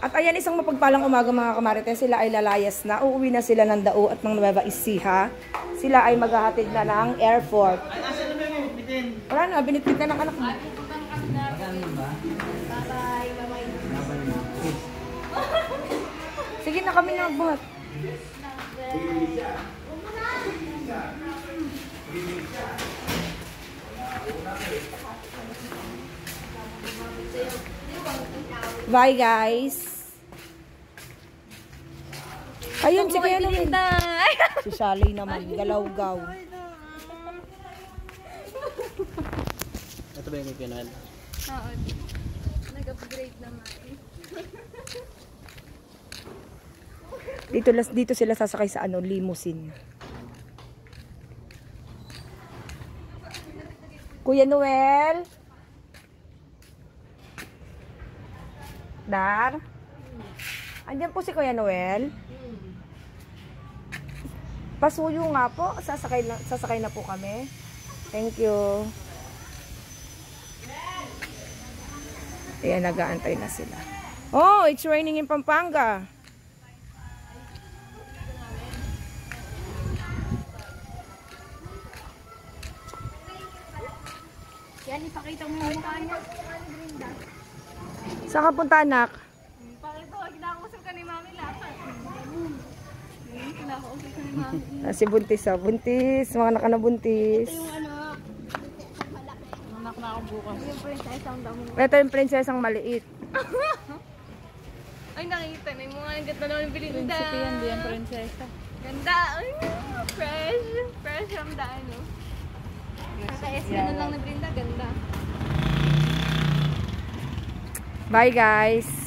At ayan, isang mapagpalang umaga mga kamarites. Sila ay lalayas na. Uuwi na sila ng Dao at ng Nueva Ecija. Sila ay maghahatid na ng airport. Wala na, binitbit na ng anak mo. Sige na kami na magbuhat. Bye guys. Ayun, si Kuya Noel. Si Sally naman, galaw-gaw. Ito ba yung Kuya Noel? Oo. Nag-upgrade naman. Dito sila sasakay sa limousine. Kuya Noel? Dar? Andiyan po si Kuya Noel? Pasuyo nga po. Sasakay na po kami. Thank you. Ayan, nag-aantay na sila. Oh, it's raining in Pampanga. Yan, ipakita mo yung mukha niya. Saan ka punta, anak? Pakita, kinakausap ka ni Mami lahat. Kinakausap ka ni Mami. Si Buntis, Buntis. Mga anak na Buntis. Ito yung anak. Anak na akong bukas. Yung princess ang damo. Ito yung prinsesang maliit. Ay, nakita na yung mga ganda naman yung Belinda. Prinsipe yan, di yan prinsesa. Ganda. Ay, fresh. Fresh ang daan, no? Kaka-S lang ni Belinda, ganda. Bye, guys.